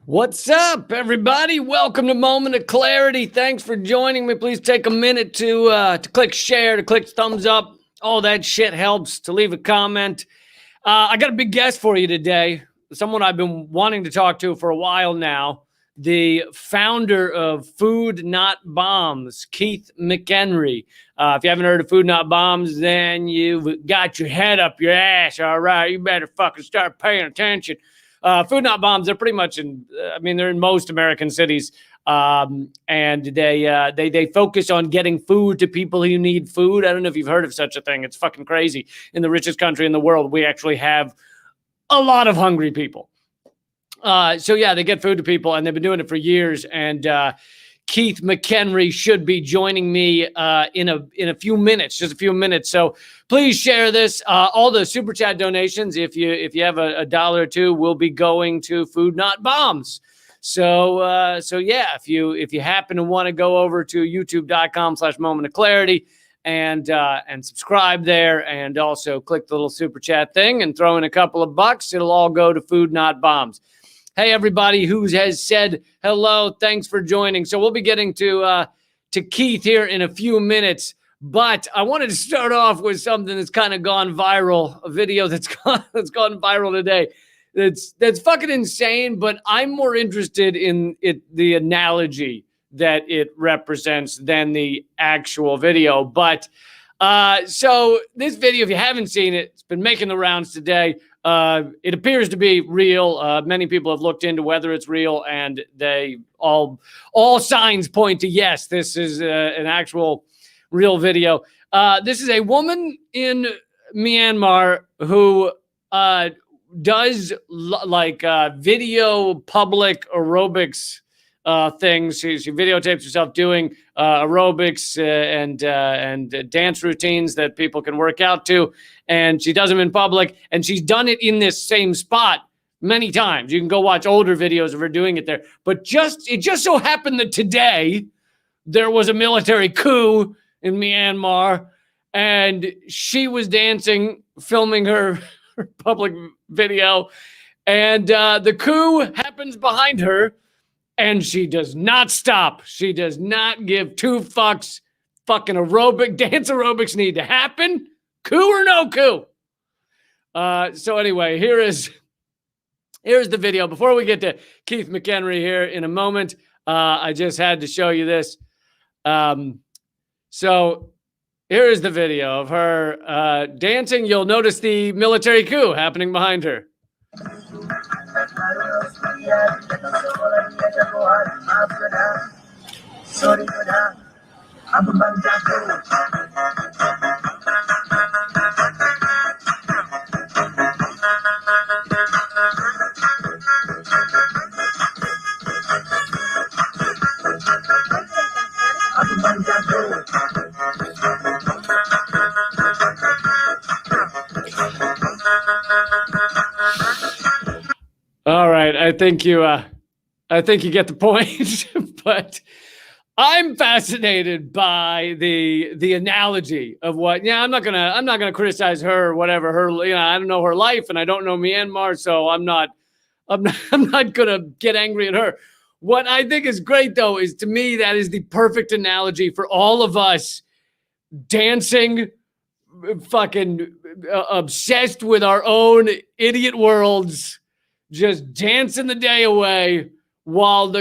What's up, everybody? Welcome to Moment of Clarity. Thanks for joining me. Please take a minute to click share, to click thumbs up. All that shit helps. To leave a comment. I got a big guest for you today. Someone I've been wanting to talk to for a while now. The founder of Food Not Bombs, Keith McHenry. If you haven't heard of Food Not Bombs, then you've got your head up your ass. All right, you better fucking start paying attention. Food Not Bombs, they're pretty much they're in most American cities. And they focus on getting food to people who need food. I don't know if you've heard of such a thing. It's fucking crazy. In the richest country in the world, we actually have a lot of hungry people. They get food to people, and they've been doing it for years. And Keith McHenry should be joining me in a few minutes, just a few minutes. So please share this. All the super chat donations, if you have a dollar or two, will be going to Food Not Bombs. So if you happen to want to go over to youtube.com/moment of clarity and subscribe there, and also click the little super chat thing and throw in a couple of bucks, it'll all go to Food Not Bombs. Hey, everybody who has said hello, thanks for joining. So we'll be getting to Keith here in a few minutes, but I wanted to start off with something that's kind of gone viral, a video that's gone viral today. That's fucking insane, but I'm more interested in the analogy that it represents than the actual video. But so this video, if you haven't seen it, it's been making the rounds today. It appears to be real. Many people have looked into whether it's real, and they all signs point to yes, this is an actual real video. This is a woman in Myanmar who does video public aerobics things. She videotapes herself doing aerobics and dance routines that people can work out to, and she does them in public, and she's done it in this same spot many times. You can go watch older videos of her doing it there, but it just so happened that today there was a military coup in Myanmar, and she was dancing, filming her public video, and the coup happens behind her. And she does not stop. She does not give two fucks. Fucking dance aerobics need to happen. Coup or no coup. So anyway, here's the video. Before we get to Keith McHenry here in a moment, I just had to show you this. So here is the video of her dancing. You'll notice the military coup happening behind her. All right, I think you get the point, but I'm fascinated by the analogy of what. Yeah, I'm not gonna criticize her or whatever. Her, I don't know her life, and I don't know Myanmar, so I'm not gonna get angry at her. What I think is great, though, is, to me, that is the perfect analogy for all of us dancing, fucking obsessed with our own idiot worlds, just dancing the day away while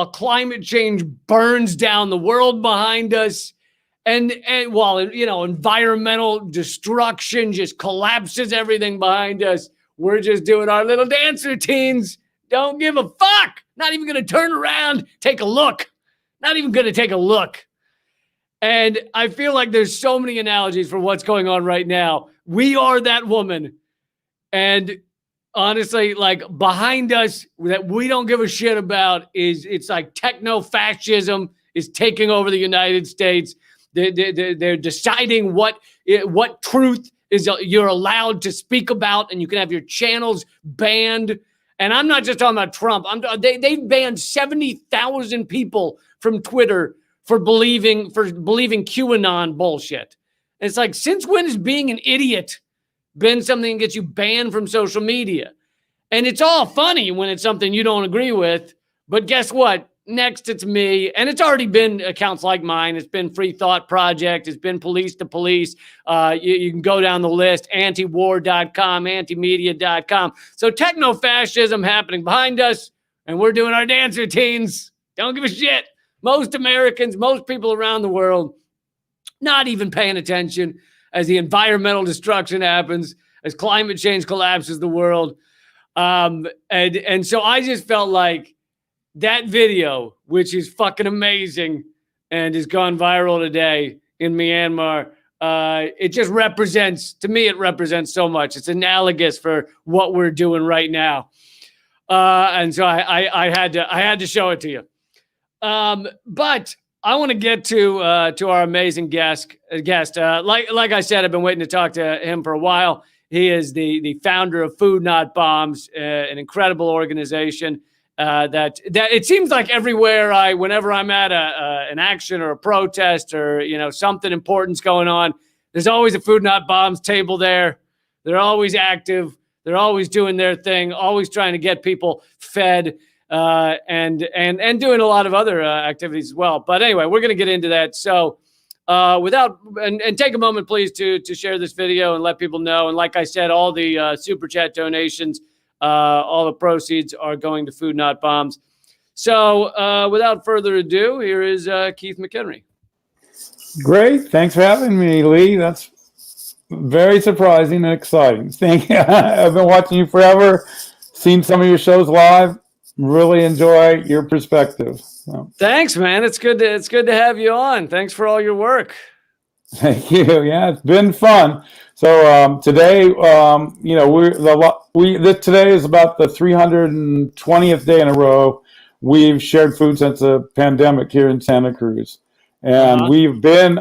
climate change burns down the world behind us, and while environmental destruction just collapses everything behind us. We're just doing our little dance routines. Don't give a fuck. Not even going to turn around, take a look. Not even going to take a look. And I feel like there's so many analogies for what's going on right now. We are that woman. And honestly, like, behind us that we don't give a shit about it's like techno-fascism is taking over the United States. They're deciding what truth is you're allowed to speak about, and you can have your channels banned. And I'm not just talking about Trump. They've banned 70,000 people from Twitter for believing QAnon bullshit. And it's like, since when has being an idiot been something that gets you banned from social media? And it's all funny when it's something you don't agree with. But guess what? Next, it's me. And it's already been accounts like mine. It's been Free Thought Project. It's been Police to Police. You can go down the list, antiwar.com, antimedia.com. So techno-fascism happening behind us, and we're doing our dance routines. Don't give a shit. Most Americans, most people around the world, not even paying attention as the environmental destruction happens, as climate change collapses the world. And so I just felt like that video, which is fucking amazing and has gone viral today in Myanmar, it just represents, to me, it represents so much. It's analogous for what we're doing right now. And so I had to show it to you. But I want to get to our amazing guest. Like I said, I've been waiting to talk to him for a while. He is the founder of Food Not Bombs, an incredible organization that it seems like everywhere whenever I'm at an action or a protest or something important's going on, there's always a Food Not Bombs table there. They're always active. They're always doing their thing. Always trying to get people fed and doing a lot of other activities as well. But anyway, we're going to get into that. So. And take a moment, please, to share this video and let people know. And like I said, all the super chat donations, all the proceeds are going to Food Not Bombs. So without further ado, here is Keith McHenry. Great. Thanks for having me, Lee. That's very surprising and exciting. Thank you. I've been watching you forever, seen some of your shows live. Really enjoy your perspective. So. Thanks, man. It's good to have you on. Thanks for all your work. Thank you. Yeah, it's been fun. So today, today is about the 320th day in a row we've shared food since the pandemic here in Santa Cruz, and we've been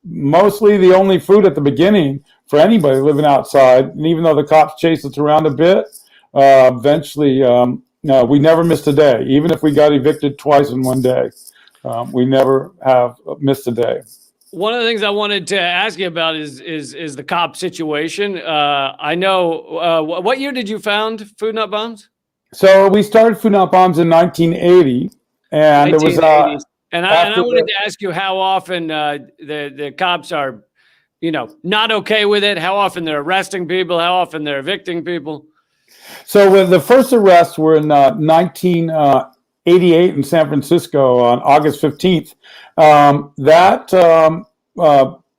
mostly the only food at the beginning for anybody living outside. And even though the cops chased us around a bit, eventually. No, we never missed a day. Even if we got evicted twice in one day, we never have missed a day. One of the things I wanted to ask you about is the cop situation. I know. What year did you found Food Not Bombs? So we started Food Not Bombs in 1980, and it was. And I wanted to ask you how often the cops are, not okay with it. How often they're arresting people. How often they're evicting people. So when the first arrests were in 1988 in San Francisco on August 15th.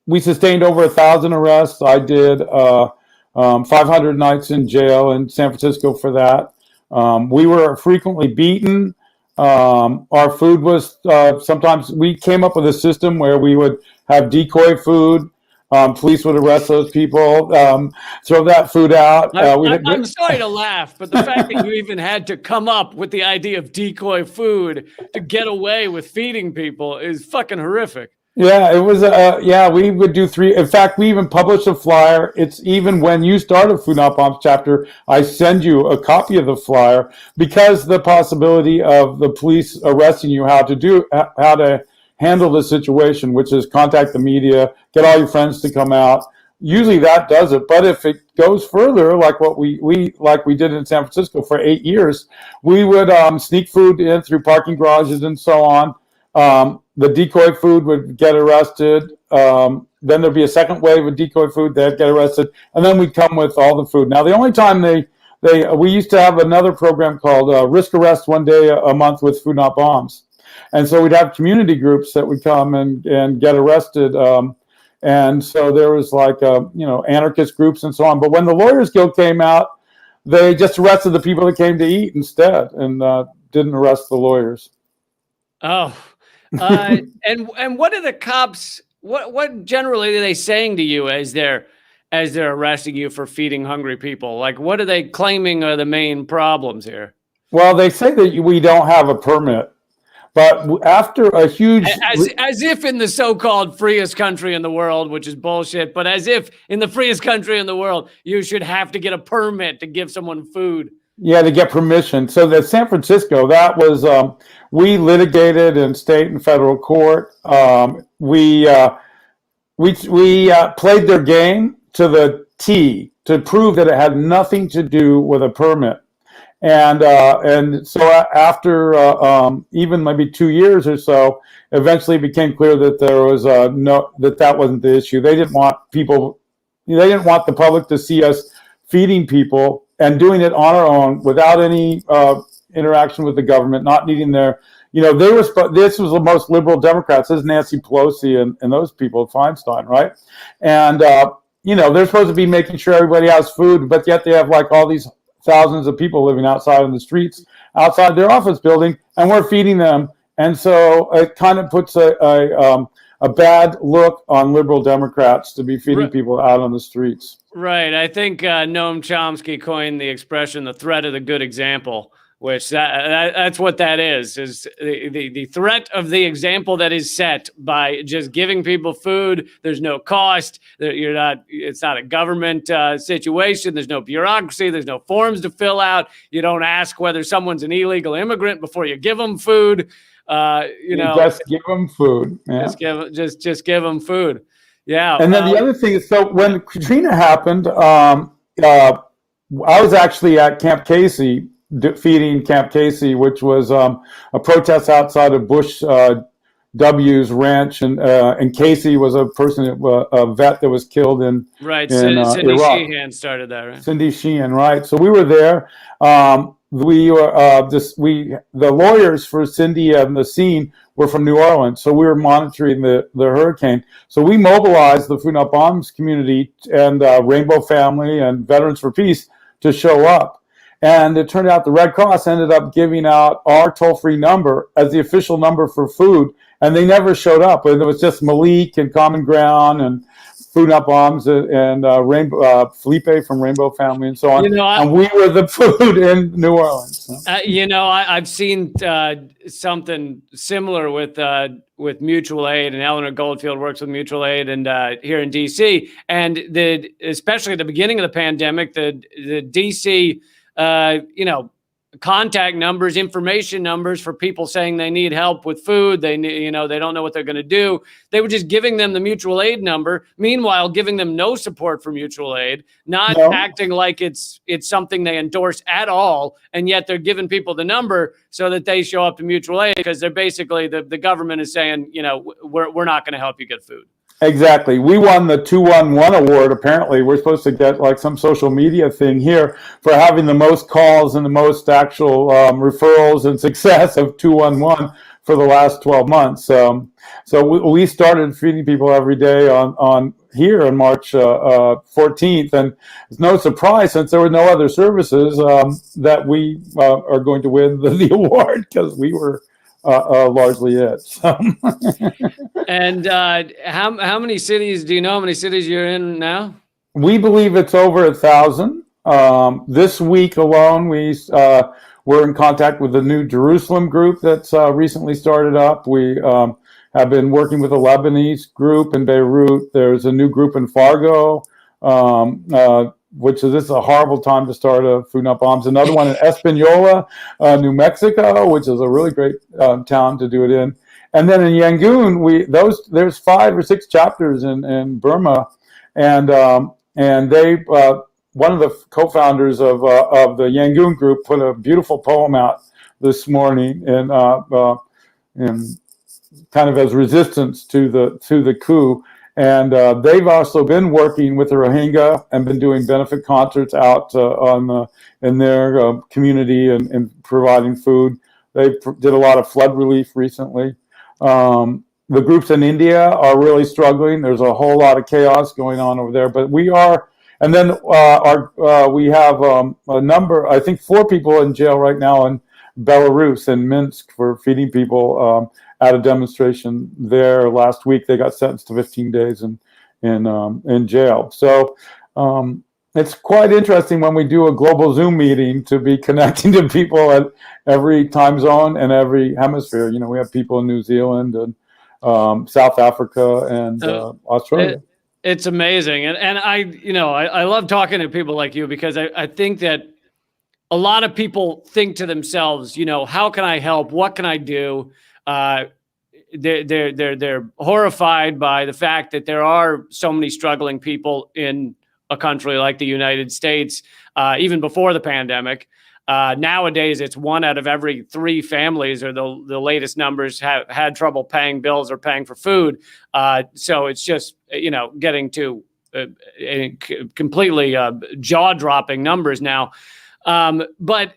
We sustained over 1,000 arrests. I did 500 nights in jail in San Francisco for that. We were frequently beaten. Our food was sometimes we came up with a system where we would have decoy food. Police would arrest those people, throw that food out. I'm sorry to laugh, but the fact that you even had to come up with the idea of decoy food to get away with feeding people is fucking horrific. Yeah, it was. We would do 3. In fact, we even published a flyer. It's even when you start a Food Not Bombs chapter, I send you a copy of the flyer because the possibility of the police arresting you, how to handle the situation, which is contact the media, get all your friends to come out. Usually that does it. But if it goes further, like what we did in San Francisco for 8 years, we would sneak food in through parking garages and so on. The decoy food would get arrested. Then there'd be a second wave of decoy food, they'd get arrested. And then we'd come with all the food. Now, the only time we used to have another program called Risk Arrest one day a month with Food Not Bombs. And so we'd have community groups that would come and get arrested. And so there was anarchist groups and so on. But when the Lawyers Guild came out, they just arrested the people that came to eat instead and didn't arrest the lawyers. Oh, and what are the cops, what generally are they saying to you as they're arresting you for feeding hungry people? Like, what are they claiming are the main problems here? Well, they say that we don't have a permit. But after a huge... As if in the so-called freest country in the world, which is bullshit, but as if in the freest country in the world, you should have to get a permit to give someone food. Yeah, to get permission. So the San Francisco, that was... we litigated in state and federal court. We played their game to the T. to prove that it had nothing to do with a permit. And so after even maybe 2 years or so, eventually it became clear that there was that wasn't the issue. They didn't want the public to see us feeding people and doing it on our own without any interaction with the government, not needing their, this was the most liberal Democrats. This is Nancy Pelosi and those people, Feinstein, right? And, they're supposed to be making sure everybody has food, but yet they have like all these thousands of people living outside on the streets, outside their office building, and we're feeding them. And so it kind of puts a bad look on liberal Democrats to be feeding people out on the streets. Right. I think Noam Chomsky coined the expression, the threat of the good example, which that's what that is the threat of the example that is set by just giving people food. There's no cost. It's not a government situation. There's no bureaucracy. There's no forms to fill out. You don't ask whether someone's an illegal immigrant before you give them food. Just give them food. Yeah. Just give them food. Yeah. And then the other thing is, so when Katrina happened, I was actually at Camp Casey, feeding Camp Casey, which was a protest outside of Bush W's ranch, and Casey was a vet that was killed in Cindy Iraq. Sheehan started that, right? Cindy Sheehan, right? So we were there. We were the lawyers for Cindy and the scene were from New Orleans, so we were monitoring the hurricane. So we mobilized the Food Not Bombs community and Rainbow Family and Veterans for Peace to show up. And it turned out the Red Cross ended up giving out our toll-free number as the official number for food, and they never showed up. And it was just Malik and Common Ground and Food Not Bombs and Felipe from Rainbow Family and so on. And we were the food in New Orleans. I've seen something similar with mutual aid, and Eleanor Goldfield works with mutual aid and here in DC. And especially at the beginning of the pandemic, the DC contact numbers, information numbers for people saying they need help with food. They don't know what they're going to do. They were just giving them the mutual aid number. Meanwhile, giving them no support for mutual aid, not acting like it's something they endorse at all. And yet they're giving people the number so that they show up to mutual aid, because they're basically the government is saying, we're not going to help you get food. Exactly. We won the 211 award. Apparently, we're supposed to get like some social media thing here for having the most calls and the most actual referrals and success of 211 for the last 12 months. So we started feeding people every day on here on March 14th, and it's no surprise, since there were no other services, that we are going to win the award, because we were largely it. So. And how many cities do you know? How many cities you're in now? We believe it's over 1,000. This week alone, we're in contact with the New Jerusalem group that's recently started up. We have been working with a Lebanese group in Beirut. There's a new group in Fargo, this is a horrible time to start a Food Not Bombs. Another one in Espanola, New Mexico, which is a really great town to do it in. And then in Yangon, there's 5 or 6 chapters in Burma, and they one of the co-founders of the Yangon group put a beautiful poem out this morning, and kind of as resistance to the coup. And they've also been working with the Rohingya and been doing benefit concerts out in their community and providing food. They did a lot of flood relief recently. The groups in India are really struggling. There's a whole lot of chaos going on over there. But we are, and then we have a number, I think 4 people in jail right now in Belarus, in Minsk, for feeding people at a demonstration there last week. They got sentenced to 15 days in jail. So it's quite interesting when we do a global Zoom meeting to be connecting to people at every time zone and every hemisphere. We have people in New Zealand and South Africa and Australia. It's amazing. And I love talking to people like you, because I think that a lot of people think to themselves, how can I help? What can I do? They're horrified by the fact that there are so many struggling people in a country like the United States, even before the pandemic. Nowadays, it's 1 out of every 3 families, or the latest numbers, have had trouble paying bills or paying for food. So it's just, getting to completely jaw-dropping numbers now. But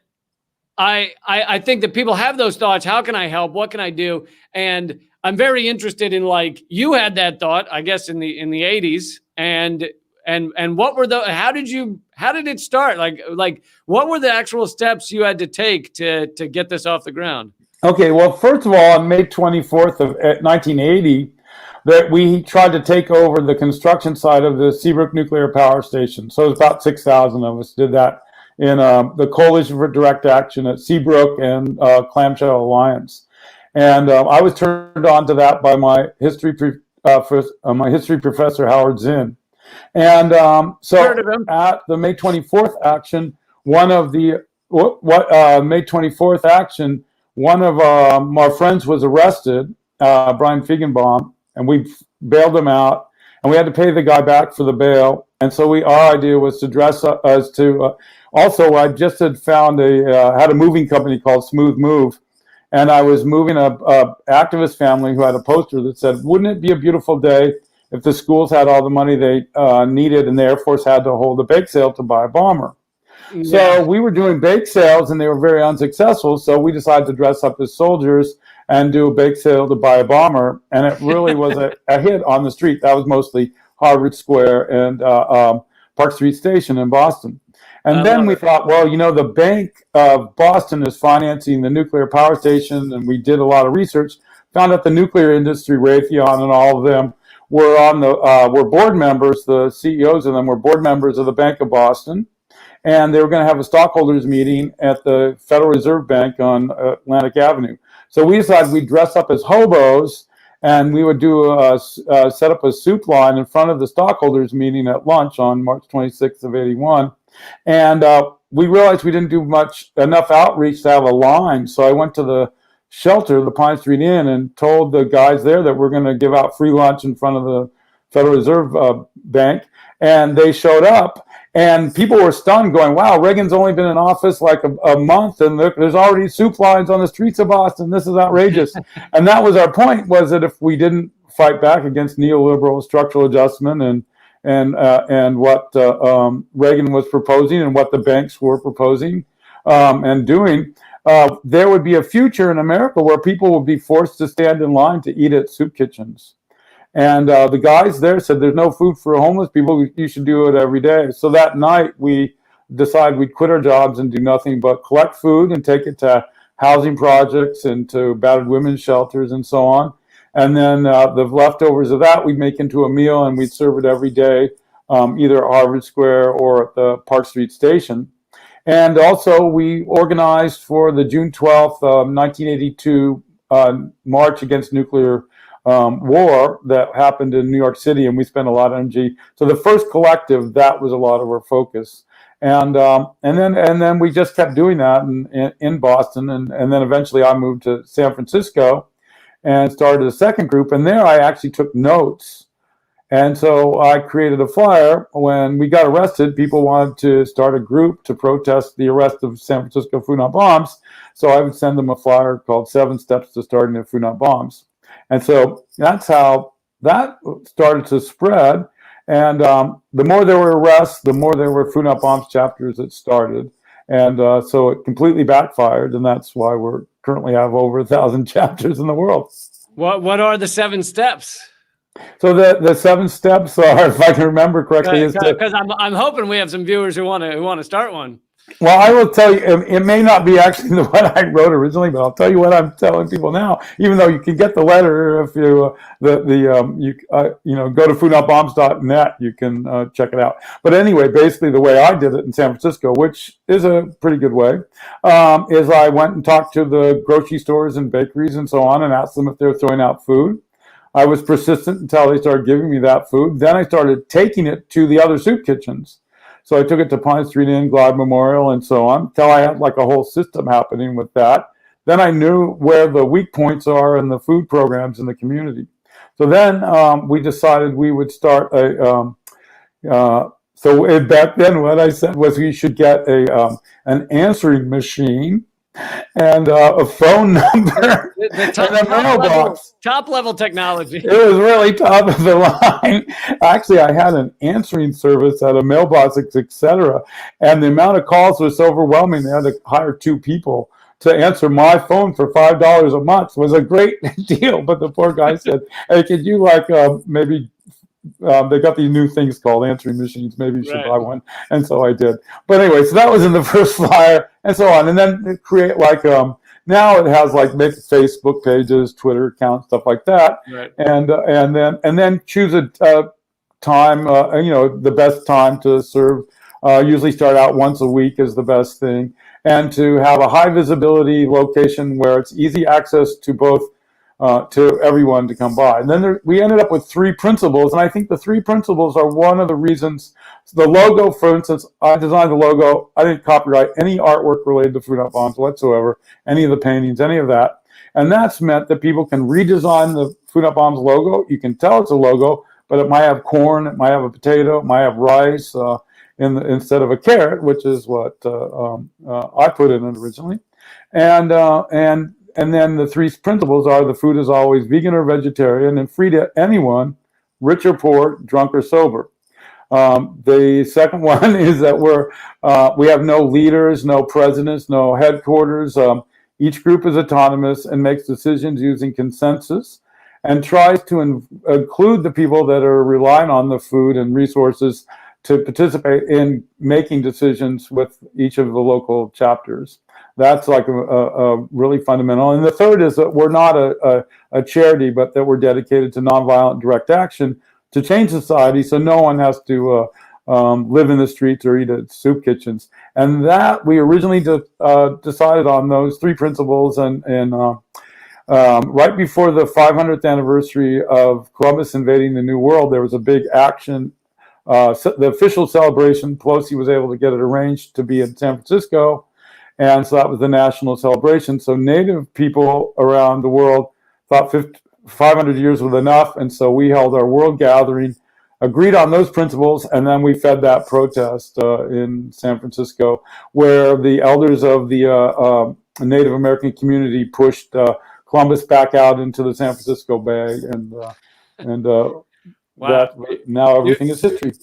I think that people have those thoughts. How can I help? What can I do? And I'm very interested in, like, you had that thought, I guess, in the 80s, and what were how did it start? Like what were the actual steps you had to take to get this off the ground? Okay, well, first of all, on May 24th of 1980, that we tried to take over the construction site of the Seabrook Nuclear Power Station. So it was about 6,000 of us did that in the Coalition for Direct Action at Seabrook and Clamshell Alliance. And I was turned on to that by my history professor, Howard Zinn. And so at the May 24th action, one of the May 24th action, one of our friends was arrested, Brian Feigenbaum, and we bailed him out, and we had to pay the guy back for the bail. And so our idea was to dress up as to. Also, I just had found had a moving company called Smooth Move, and I was moving a activist family who had a poster that said, "Wouldn't it be a beautiful day if the schools had all the money they needed and the Air Force had to hold a bake sale to buy a bomber?" Yeah. So we were doing bake sales, and they were very unsuccessful. So we decided to dress up as soldiers and do a bake sale to buy a bomber, and it really was a hit on the street. That was mostly Harvard Square and Park Street Station in Boston. And then we thought, well, the Bank of Boston is financing the nuclear power station, and we did a lot of research, found out the nuclear industry, Raytheon and all of them, were board members. The CEOs of them were board members of the Bank of Boston, and they were going to have a stockholders meeting at the Federal Reserve Bank on Atlantic Avenue. So we decided we'd dress up as hobos, and we would set up a soup line in front of the stockholders meeting at lunch on March 26th of 81. And we realized we didn't do enough outreach to have a line. So I went to the shelter, the Pine Street Inn, and told the guys there that we're going to give out free lunch in front of the Federal Reserve Bank. And they showed up, and people were stunned, going, "Wow, Reagan's only been in office like a month, and there's already soup lines on the streets of Boston. This is outrageous." And that was our point, was that if we didn't fight back against neoliberal structural adjustment and what Reagan was proposing and what the banks were proposing and doing, there would be a future in America where people would be forced to stand in line to eat at soup kitchens. And the guys there said, "There's no food for homeless people. You should do it every day." So that night, we decided we'd quit our jobs and do nothing but collect food and take it to housing projects and to battered women's shelters and so on. And then the leftovers of that we'd make into a meal, and we'd serve it every day, either at Harvard Square or at the Park Street Station. And also we organized for the June 12th, 1982 March Against Nuclear war that happened in New York City, and we spent a lot of energy. So the first collective, that was a lot of our focus. And then we just kept doing that in Boston. And then eventually I moved to San Francisco and started a second group. And there I actually took notes. And so I created a flyer. When we got arrested, people wanted to start a group to protest the arrest of San Francisco food not bombs. So I would send them a flyer called 7 Steps to Starting a Food Not Bombs. And so that's how that started to spread. And the more there were arrests, the more there were Food Not Bombs chapters that started. And so it completely backfired. And that's why we're currently have over 1,000 chapters in the world. What are the 7 steps? So the 7 steps are, if I can remember correctly, because I'm hoping we have some viewers who want to start one. Well, I will tell you, it may not be actually the one I wrote originally, but I'll tell you what I'm telling people now. Even though you can get the letter if you go to foodnotbombs.net, you can check it out. But anyway, basically the way I did it in San Francisco, which is a pretty good way, is I went and talked to the grocery stores and bakeries and so on and asked them if they were throwing out food. I was persistent until they started giving me that food. Then I started taking it to the other soup kitchens. So I took it to Pine Street Inn, Glide Memorial, and so on, until I had like a whole system happening with that. Then I knew where the weak points are in the food programs in the community. So then we decided we would start So back then, what I said was we should get an answering machine and a phone number The and a mailbox. top level technology. It was really top of the line. Actually, I had an answering service at a mailbox, etc. And the amount of calls was so overwhelming, they had to hire 2 people to answer my phone for $5 a month. It was a great deal. But the poor guy said, hey, could you maybe they got these new things called answering machines. Maybe you should buy one. And so I did. But anyway, so that was in the first flyer and so on. And then create now it has make Facebook pages, Twitter accounts, stuff like that. Right. And then choose a time, the best time to serve. Usually start out once a week is the best thing. And to have a high visibility location where it's easy access to both to everyone to come by. And then we ended up with 3 principles, and I think the 3 principles are one of the reasons. The logo, for instance, I designed the logo. I didn't copyright any artwork related to Food Not Bombs whatsoever, any of the paintings, any of that. And that's meant that people can redesign the Food Not Bombs logo. You can tell it's a logo, but it might have corn, it might have a potato, it might have rice instead of a carrot, which is what I put in it originally. And then the 3 principles are: the food is always vegan or vegetarian and free to anyone, rich or poor, drunk or sober. The second one is that we have no leaders, no presidents, no headquarters. Each group is autonomous and makes decisions using consensus and tries to include the people that are relying on the food and resources to participate in making decisions with each of the local chapters. That's a really fundamental. And the third is that we're not a charity, but that we're dedicated to nonviolent direct action to change society, so no one has to live in the streets or eat at soup kitchens. And that we originally decided on those 3 principles, and right before the 500th anniversary of Columbus invading the New World, there was a big action. The official celebration, Pelosi was able to get it arranged to be in San Francisco. And so that was the national celebration. So Native people around the world thought 500 years was enough. And so we held our world gathering, agreed on those principles, and then we fed that protest in San Francisco, where the elders of the Native American community pushed Columbus back out into the San Francisco Bay. And wow. Now everything is history.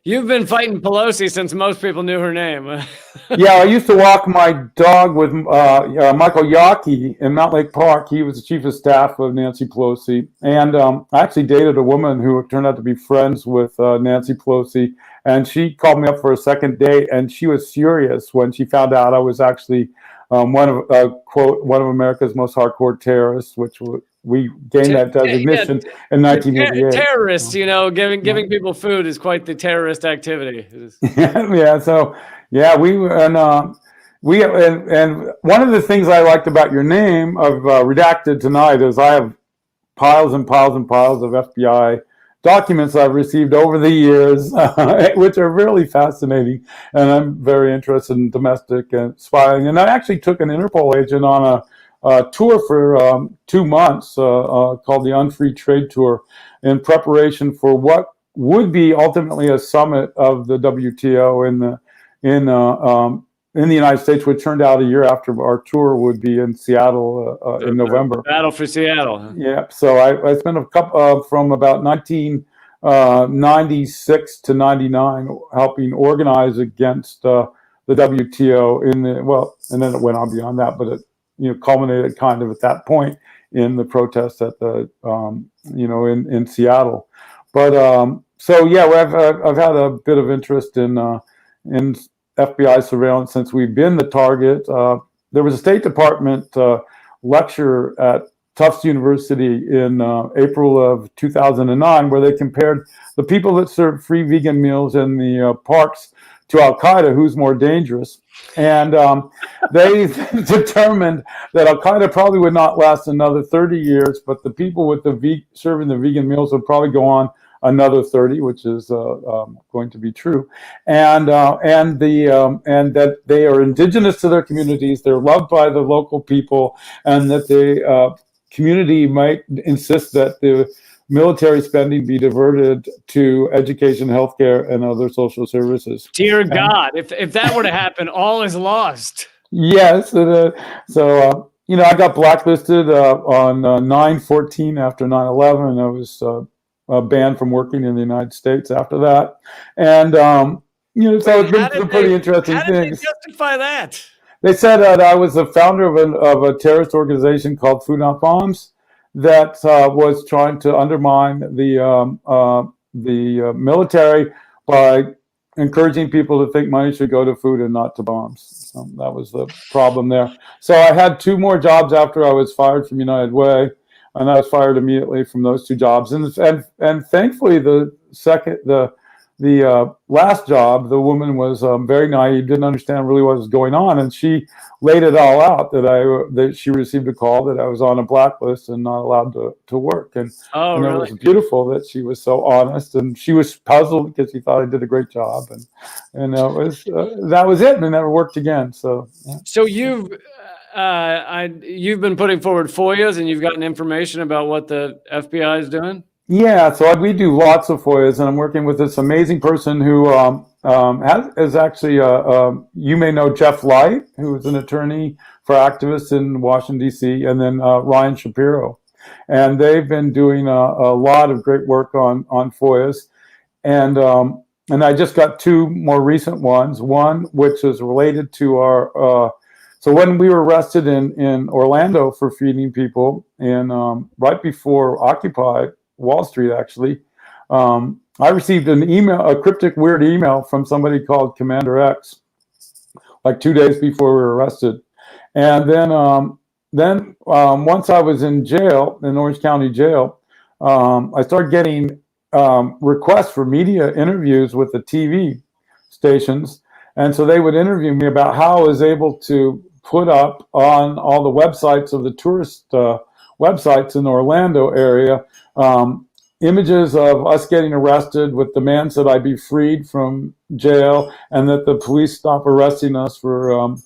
You've been fighting Pelosi since most people knew her name. Yeah, I used to walk my dog with Michael Yockey in Mount Lake Park. He was the chief of staff of Nancy Pelosi. And I actually dated a woman who turned out to be friends with Nancy Pelosi. And she called me up for a second date, and she was furious when she found out I was actually one of America's most hardcore terrorists, which we gained that designation in 1988. Terrorists, giving people food is quite the terrorist activity. Yeah. So we and one of the things I liked about your name of Redacted Tonight is I have piles and piles and piles of FBI documents I've received over the years, which are really fascinating. And I'm very interested in domestic and spying. And I actually took an Interpol agent on a tour for 2 months called the Unfree Trade Tour in preparation for what would be ultimately a summit of the WTO in the United States, which turned out a year after our tour would be in Seattle in November. Battle for Seattle. Yeah. So I spent a couple from about 1996 to 99 helping organize against the WTO and then it went on beyond that, but it culminated kind of at that point in the protests at the in Seattle. But I've had a bit of interest in FBI surveillance since we've been the target. There was a State Department lecture at Tufts University in April of 2009 where they compared the people that served free vegan meals in the parks to Al-Qaeda, who's more dangerous. And they determined that Al-Qaeda probably would not last another 30 years, but the people with serving the vegan meals would probably go on another 30, which is going to be true. And that they are indigenous to their communities, they're loved by the local people, and that the community might insist that military spending be diverted to education, healthcare, and other social services. Dear God, if that were to happen, all is lost. Yes. I got blacklisted on 9/14 after 9/11, and I was banned from working in the United States after that. And, so it's been some pretty interesting things. How did they justify that? They said that I was the founder of a terrorist organization called Food Not Bombs that was trying to undermine the military by encouraging people to think money should go to food and not to bombs. So that was the problem there. So I had 2 more jobs after I was fired from United Way, and I was fired immediately from those 2 jobs. And thankfully, the last job, the woman was very naive, didn't understand really what was going on, and she laid it all out that she received a call that I was on a blacklist and not allowed to work. And really? It was beautiful that she was so honest, and she was puzzled because she thought I did a great job, and it was that was it, and it never worked again. So, yeah. So you've been putting forward FOIAs, and you've gotten information about what the FBI is doing? Yeah, so we do lots of FOIAs, and I'm working with this amazing person who is actually, you may know Jeff Light, who is an attorney for activists in Washington, D.C., and then Ryan Shapiro. And they've been doing a lot of great work on FOIAs. And I just got 2 more recent ones, one which is related to our... So when we were arrested in Orlando for feeding people, right before Occupy Wall Street, actually, I received an email, a cryptic, weird email from somebody called Commander X, like 2 days before we were arrested. And then once I was in jail, in Orange County Jail, I started getting requests for media interviews with the TV stations. And so they would interview me about how I was able to put up on all the websites of the tourist websites in the Orlando area images of us getting arrested with demands that I be freed from jail and that the police stop arresting us for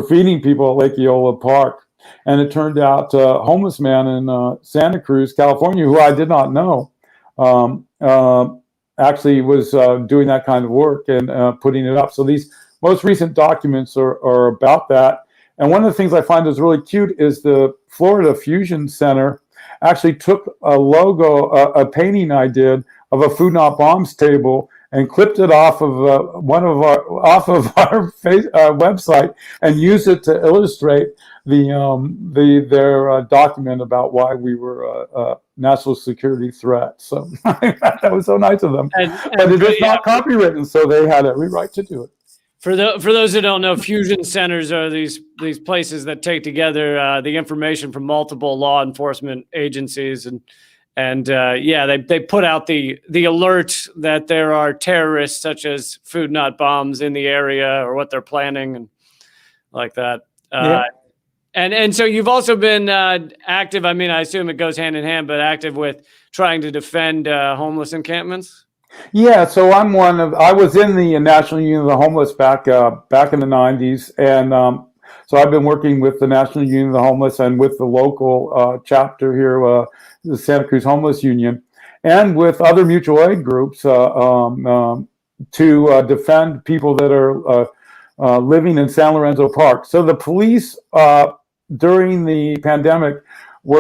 feeding people at Lake Eola Park. And it turned out a homeless man in Santa Cruz, California, who I did not know, actually was doing that kind of work and putting it up. So these most recent documents are about that. And one of the things I find is really cute is the Florida Fusion Center actually took a logo, a painting I did of a Food Not Bombs table and clipped it off of our website and used it to illustrate their document about why we were a national security threat. So that was so nice of them. But it is not copywritten, so they had every right to do it. For those who don't know, fusion centers are these places that take together the information from multiple law enforcement agencies, and they put out the alert that there are terrorists such as Food Not Bombs in the area or what they're planning and like that. Yeah. And so you've also been active. I mean, I assume it goes hand in hand, but active with trying to defend homeless encampments. Yeah, so I was in the National Union of the Homeless back in the 90s, and so I've been working with the National Union of the Homeless and with the local chapter here, the Santa Cruz Homeless Union, and with other mutual aid groups to defend people that are living in San Lorenzo Park. So the police during the pandemic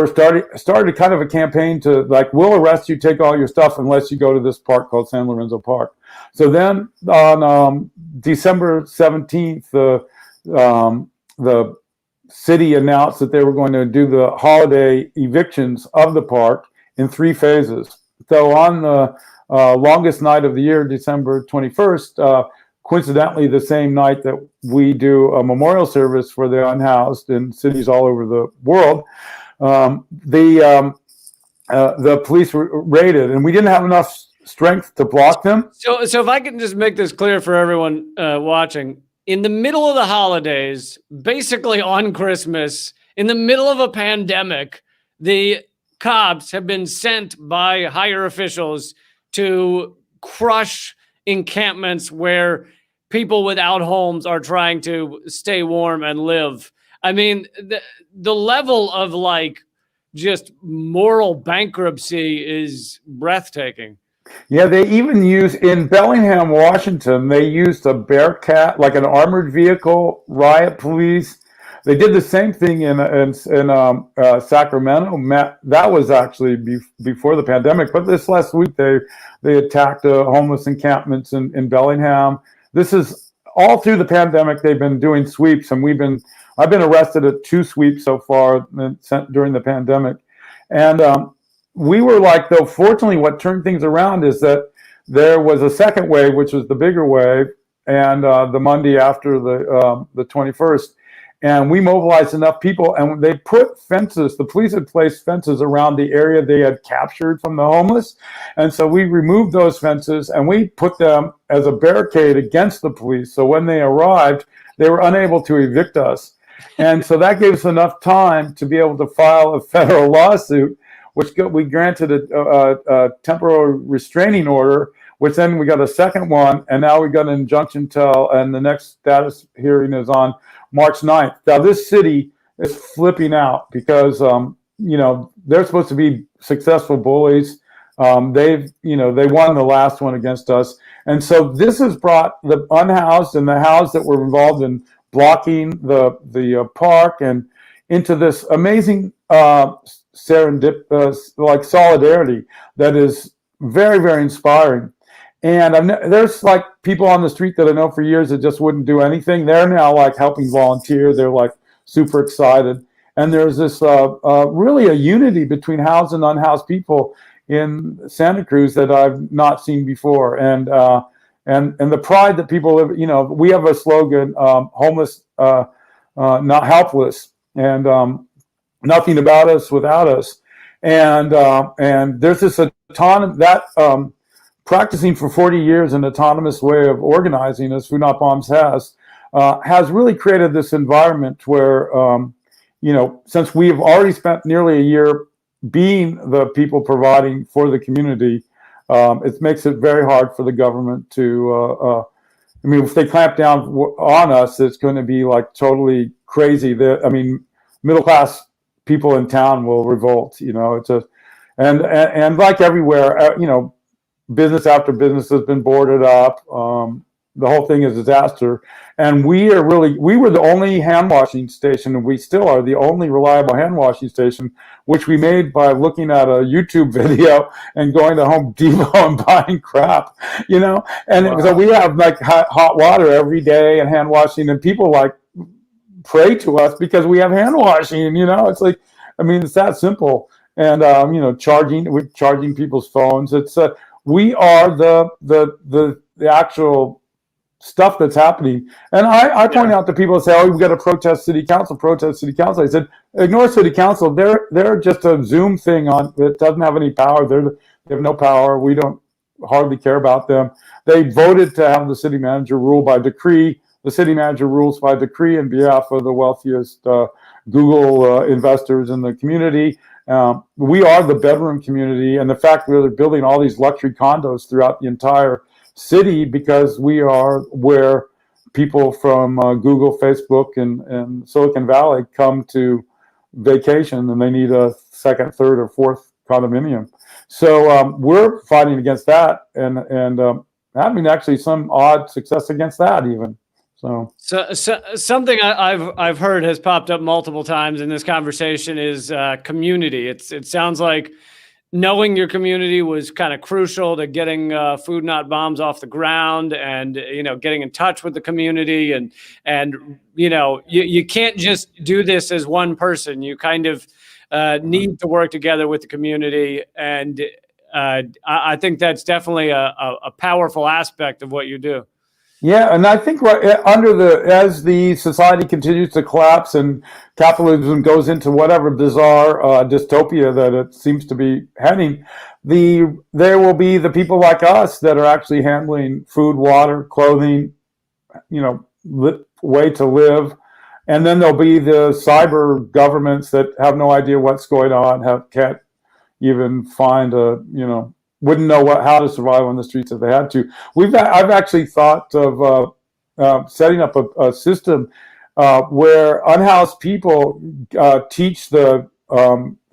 started kind of a campaign to we'll arrest you, take all your stuff unless you go to this park called San Lorenzo Park. So then on December 17th, the city announced that they were going to do the holiday evictions of the park in 3 phases. So on the longest night of the year, December 21st, coincidentally the same night that we do a memorial service for the unhoused in cities all over the world, the police raided, and we didn't have enough strength to block them. So if I can just make this clear for everyone watching, in the middle of the holidays, basically on Christmas, in the middle of a pandemic, the cops have been sent by higher officials to crush encampments where people without homes are trying to stay warm and live. I mean, the level of just moral bankruptcy is breathtaking. Yeah, they even use in Bellingham, Washington, they used a Bearcat, like an armored vehicle, riot police. They did the same thing in Sacramento. That was actually before the pandemic, but this last week they attacked homeless encampments in Bellingham. This is all through the pandemic. They've been doing sweeps, and I've been arrested at 2 sweeps so far during the pandemic, and we were like, though, fortunately, what turned things around is that there was a second wave, which was the bigger wave, and the Monday after the 21st, and we mobilized enough people, and they put fences. The police had placed fences around the area they had captured from the homeless, and so we removed those fences, and we put them as a barricade against the police. So when they arrived, they were unable to evict us, and so that gave us enough time to be able to file a federal lawsuit, which we granted a temporary restraining order, which then we got a second one, and now we got an injunction and the next status hearing is on March 9th. Now this city is flipping out because, they're supposed to be successful bullies. They won the last one against us. And so this has brought the unhoused and the housed that were involved in blocking the park and into this amazing like solidarity that is very, very inspiring. And there's like people on the street that I know for years that just wouldn't do anything. They're now like helping volunteer. They're like super excited. And there's this really a unity between housed and unhoused people in Santa Cruz that I've not seen before. And the pride that people live, we have a slogan, homeless, not helpless. And nothing about us without us, and there's this practicing for 40 years an autonomous way of organizing, as Food Not Bombs has really created this environment where since we have already spent nearly a year being the people providing for the community, it makes it very hard for the government to. If they clamp down on us, it's going to be like totally crazy. Middle class people in town will revolt. And like everywhere, business after business has been boarded up. The whole thing is a disaster. And we were the only hand washing station, and we still are the only reliable hand washing station, which we made by looking at a YouTube video and going to Home Depot and buying crap, And wow. So we have like hot water every day and hand washing, and people like pray to us because we have hand washing, it's like, it's that simple. And, we're charging people's phones. It's, we are the actual stuff that's happening. And I point out to people and say, oh, we've got to protest city council. I said, ignore city council. They're just a Zoom thing it doesn't have any power. They have no power. We don't hardly care about them. They voted to have the city manager rule by decree. The city manager rules by decree in behalf of the wealthiest Google investors in the community. We are the bedroom community, and the fact that they're building all these luxury condos throughout the entire city because we are where people from Google, Facebook, and Silicon Valley come to vacation, and they need a second, third, or fourth condominium. So we're fighting against that, and having actually some odd success against that even. So something I've heard has popped up multiple times in this conversation is community. It sounds like knowing your community was kind of crucial to getting Food Not Bombs off the ground, and getting in touch with the community, and you can't just do this as one person. You kind of need to work together with the community, and I think that's definitely a powerful aspect of what you do. Yeah, and I think as the society continues to collapse and capitalism goes into whatever bizarre dystopia that it seems to be heading, there will be the people like us that are actually handling food, water, clothing, way to live, and then there'll be the cyber governments that have no idea what's going on, can't even find wouldn't know how to survive on the streets if they had to. I've actually thought of setting up a system where unhoused people teach the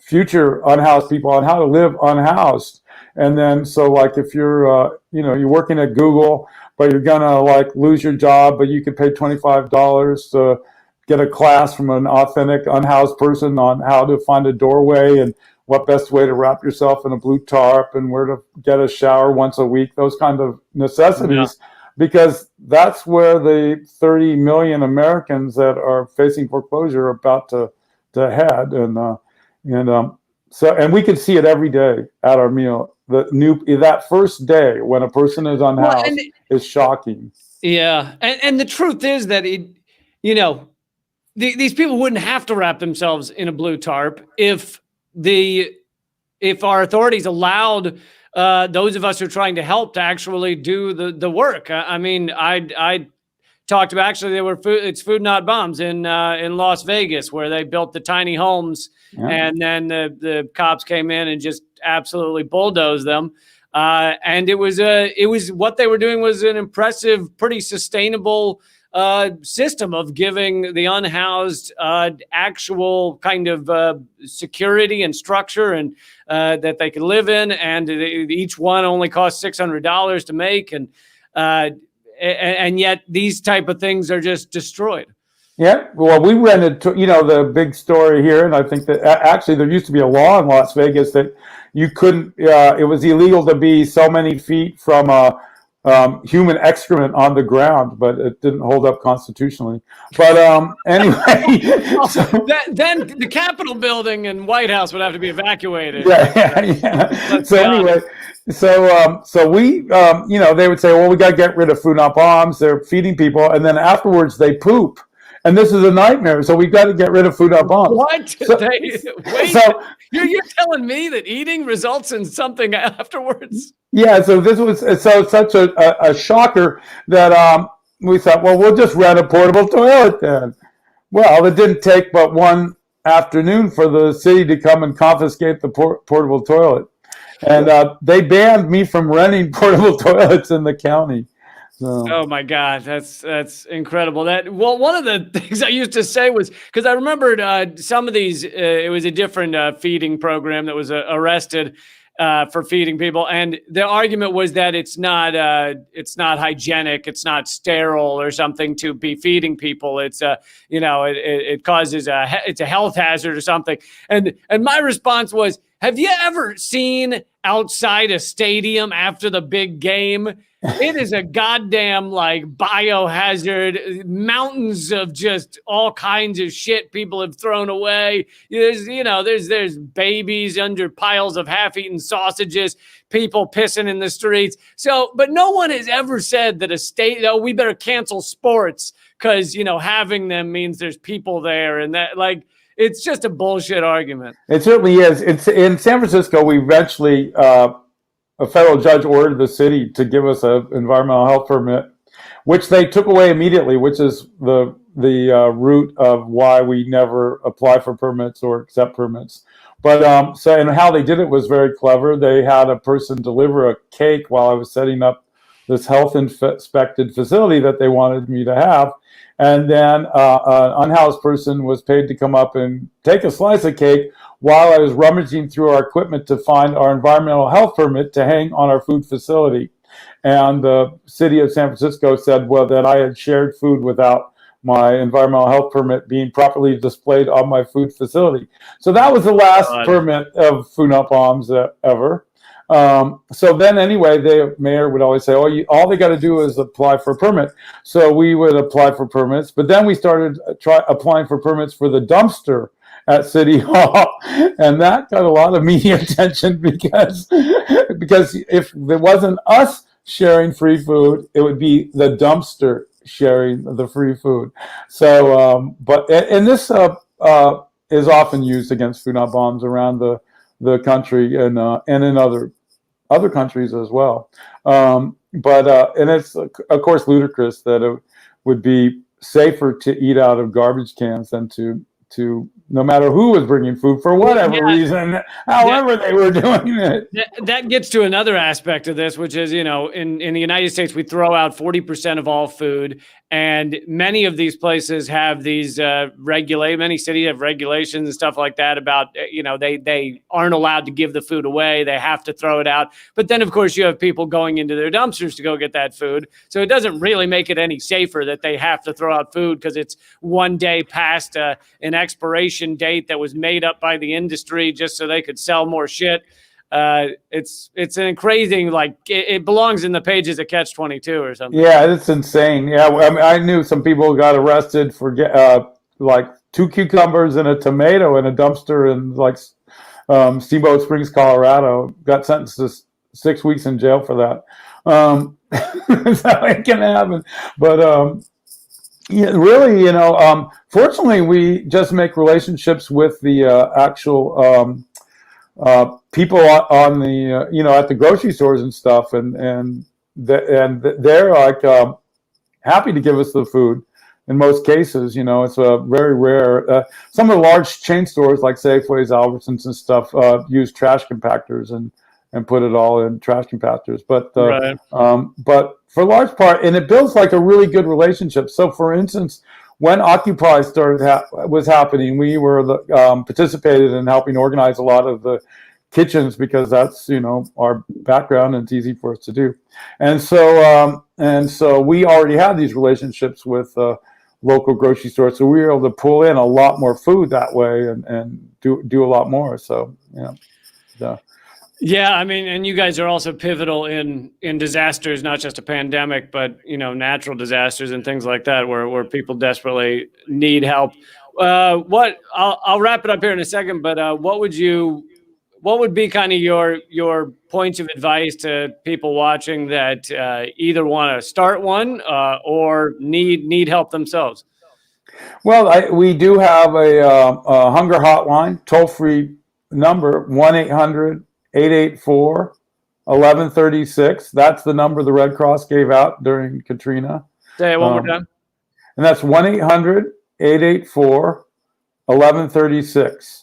future unhoused people on how to live unhoused. And then, so like if you're, you're working at Google, but you're gonna like lose your job, but you could pay $25 to get a class from an authentic unhoused person on how to find a doorway and what best way to wrap yourself in a blue tarp and where to get a shower once a week, those kind of necessities, because that's where the 30 million Americans that are facing foreclosure are about to head. And we can see it every day at our meal. That first day when a person is unhoused is shocking. Yeah, and the truth is that these people wouldn't have to wrap themselves in a blue tarp if our authorities allowed those of us who are trying to help to actually do the work. I mean, I talked about, actually it's Food Not Bombs in Las Vegas, where they built the tiny homes, and then the cops came in and just absolutely bulldozed them. And it was what they were doing was an impressive, pretty sustainable system of giving the unhoused actual kind of security and structure, and that they could live in. And each one only cost $600 to make, and yet these type of things are just destroyed. Yeah, well, we rented, the big story here, and I think that actually there used to be a law in Las Vegas that you couldn't, it was illegal to be so many feet from human excrement on the ground, but it didn't hold up constitutionally. But anyway. Then the Capitol building and White House would have to be evacuated. Yeah. So anyway, so we, they would say, well, we got to get rid of Food Not Bombs. They're feeding people. And then afterwards they poop. And this is a nightmare. So we've got to get rid of Food Not Bombs. What? You're telling me that eating results in something afterwards? Yeah. So this was such a shocker that we thought, well, we'll just rent a portable toilet then. Well, it didn't take but one afternoon for the city to come and confiscate the portable toilet. And they banned me from renting portable toilets in the county. So. Oh my God, that's incredible. One of the things I used to say was, because I remembered some of these, it was a different feeding program that was arrested for feeding people, and the argument was that it's not hygienic, it's not sterile or something to be feeding people. It's it causes it's a health hazard or something. And my response was, have you ever seen outside a stadium after the big game? It is a goddamn biohazard, mountains of just all kinds of shit people have thrown away. There's babies under piles of half-eaten sausages, people pissing in the streets. So, but no one has ever said that we better cancel sports because, having them means there's people there, and that it's just a bullshit argument. It certainly is. It's in San Francisco. We eventually, a federal judge ordered the city to give us an environmental health permit, which they took away immediately, which is the root of why we never apply for permits or accept permits. But and how they did it was very clever. They had a person deliver a cake while I was setting up this health inspected facility that they wanted me to have. And then an unhoused person was paid to come up and take a slice of cake while I was rummaging through our equipment to find our environmental health permit to hang on our food facility. And the city of San Francisco said, well, that I had shared food without my environmental health permit being properly displayed on my food facility. So that was the last permit of Food Not Bombs ever. So then anyway, the mayor would always say, all they got to do is apply for a permit. So we would apply for permits, but then we started applying for permits for the dumpster at City Hall, and that got a lot of media attention because if it wasn't us sharing free food, it would be the dumpster sharing the free food. So, and this is often used against Food Not Bombs around the country and in other countries as well. And it's of course ludicrous that it would be safer to eat out of garbage cans than to no matter who was bringing food for whatever reason, however they were doing it. That gets to another aspect of this, which is, in the United States, we throw out 40% of all food. And many of these places have these many cities have regulations and stuff like that about, they aren't allowed to give the food away. They have to throw it out. But then, of course, you have people going into their dumpsters to go get that food. So it doesn't really make it any safer that they have to throw out food because it's one day past an expiration date that was made up by the industry just so they could sell more shit. It's an crazy, it belongs in the pages of Catch-22 or something. Yeah, it's insane. Yeah, I mean, I knew some people got arrested for like 2 cucumbers and a tomato in a dumpster in Steamboat Springs, Colorado. Got sentenced to 6 weeks in jail for that. That's how it can happen. But yeah, really, fortunately, we just make relationships with the actual people on the at the grocery stores and stuff, and they're like happy to give us the food in most cases. It's a very rare. Some of the large chain stores like Safeways, Albertsons, and stuff use trash compactors and put it all in trash compactors. But but for a large part, and it builds like a really good relationship. So, for instance, when Occupy was happening, we were participated in helping organize a lot of the kitchens because that's our background and it's easy for us to do. And so we already had these relationships with local grocery stores, so we were able to pull in a lot more food that way and do a lot more. So yeah, I mean, and you guys are also pivotal in disasters, not just a pandemic, but natural disasters and things like that, where people desperately need help. I'll wrap it up here in a second, but what would be kind of your points of advice to people watching that either want to start one or need help themselves? Well, we do have a hunger hotline, toll-free number, 1-800-884-1136. That's the number the Red Cross gave out during Katrina. Say it one more time. And that's 1-800-884-1136.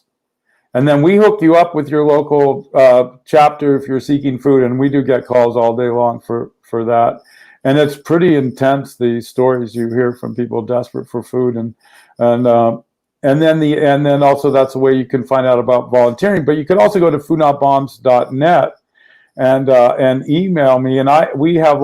And then we hook you up with your local chapter if you're seeking food, and we do get calls all day long for that. And it's pretty intense, the stories you hear from people desperate for food, and then also that's the way you can find out about volunteering. But you can also go to foodnotbombs.net and email me, and we have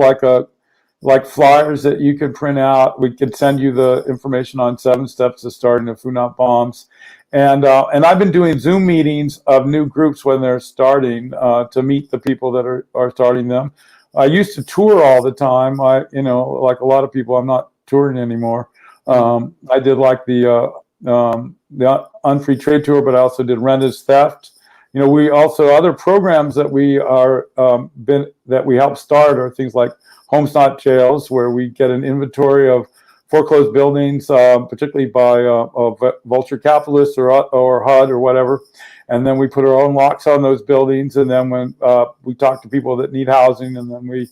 like flyers that you can print out. We can send you the information on 7 steps to starting a Food Not Bombs. And I've been doing Zoom meetings of new groups when they're starting to meet the people that are starting them. I used to tour all the time. Like a lot of people, I'm not touring anymore. I did like the Unfree Trade Tour, but I also did Rent is Theft. We also other programs that we help start are things like Homes Not Jails, where we get an inventory of foreclosed buildings, particularly by vulture capitalists or HUD or whatever, and then we put our own locks on those buildings. And then when we talk to people that need housing, and then we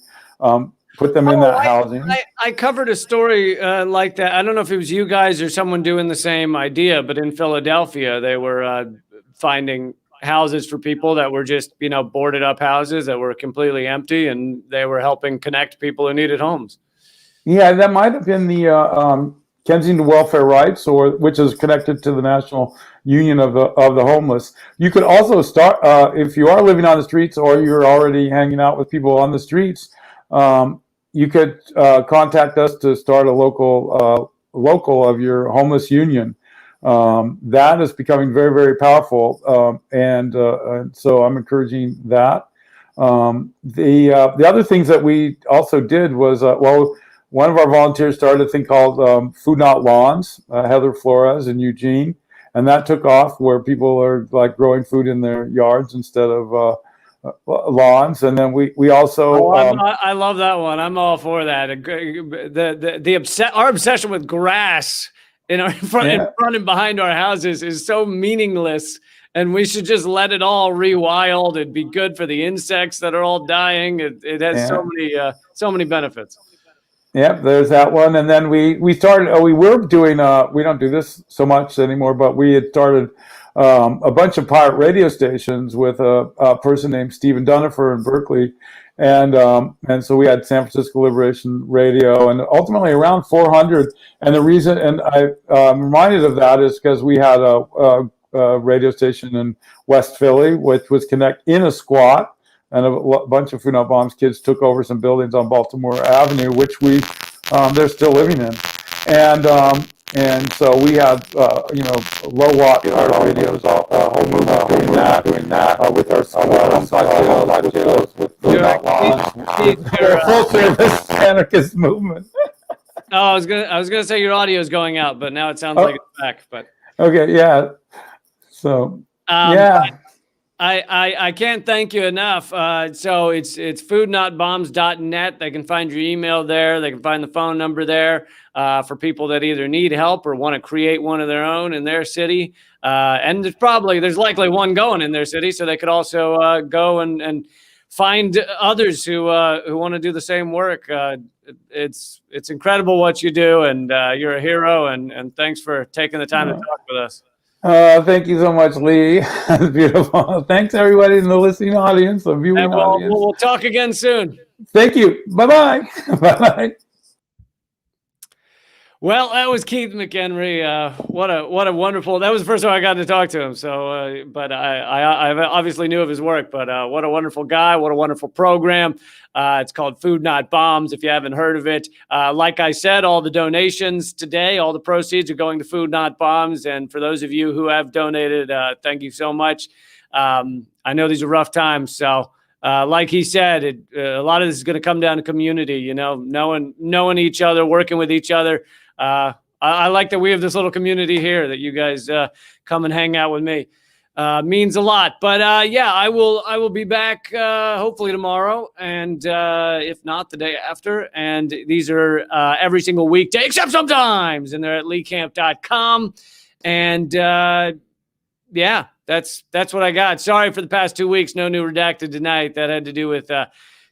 put them in that housing. I covered a story like that. I don't know if it was you guys or someone doing the same idea, but in Philadelphia, they were finding houses for people that were just, boarded up houses that were completely empty, and they were helping connect people who needed homes. Yeah, that might have been the Kensington Welfare Rights, which is connected to the National Union of the Homeless. You could also start if you are living on the streets or you're already hanging out with people on the streets. You could contact us to start a local of your homeless union. That is becoming very, very powerful, and so I'm encouraging that. The other things that we also did was one of our volunteers started a thing called Food Not Lawns, Heather Flores in Eugene, and that took off, where people are like growing food in their yards instead of lawns. And then we also I love that one. I'm all for that. Our obsession with grass in front and behind our houses is so meaningless, and we should just let it all rewild. It'd be good for the insects that are all dying. It has so many benefits. Yep, there's that one. And then we started, we were doing, we don't do this so much anymore, but we had started a bunch of pirate radio stations with a person named Stephen Dunifer in Berkeley. And so we had San Francisco Liberation Radio and ultimately around 400. And the reason, and I'm reminded of that is because we had a radio station in West Philly, which was in a squat. And a bunch of Food Not Bombs kids took over some buildings on Baltimore Avenue, which they're still living in. And so we had, low watt radios, whole movement doing that with our side with Food Not Bombs. We're a full service anarchist movement. Oh, I was gonna say your audio is going out, but now it sounds like it's back. But okay, yeah. So yeah. I can't thank you enough. So it's foodnotbombs.net. They can find your email there. They can find the phone number there for people that either need help or want to create one of their own in their city. And there's likely one going in their city, so they could also go and find others who want to do the same work. It's incredible what you do, and you're a hero. And thanks for taking the time to talk with us. Thank you so much, Lee. That's beautiful. Thanks, everybody in the listening audience, the viewing audience. We'll talk again soon. Thank you. Bye-bye. Bye-bye. Well, that was Keith McHenry. What a wonderful. That was the first time I got to talk to him. So, but I obviously knew of his work. But what a wonderful guy. What a wonderful program. It's called Food Not Bombs. If you haven't heard of it, like I said, all the donations today, all the proceeds are going to Food Not Bombs. And for those of you who have donated, thank you so much. I know these are rough times, so. Like he said, a lot of this is going to come down to community, knowing each other, working with each other. I like that we have this little community here that you guys come and hang out with me. Means a lot. But I will be back hopefully tomorrow, and if not, the day after. And these are every single weekday, except sometimes, and they're at leecamp.com. And that's what I got. Sorry for the past 2 weeks. No new redacted tonight. That had to do with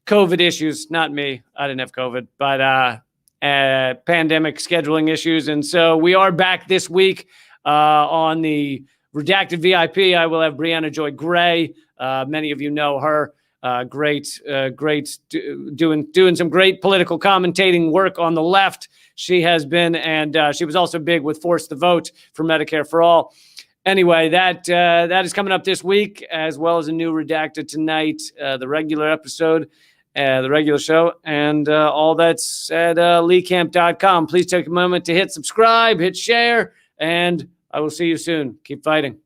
COVID issues. Not me. I didn't have COVID, but pandemic scheduling issues. And so we are back this week on the Redacted VIP. I will have Brianna Joy Gray. Many of you know her. Great, doing some great political commentating work on the left. She has been, and she was also big with Force the Vote for Medicare for All. Anyway, that is coming up this week, as well as a new Redacted tonight, the regular episode, the regular show, and all that's at leecamp.com. Please take a moment to hit subscribe, hit share, and I will see you soon. Keep fighting.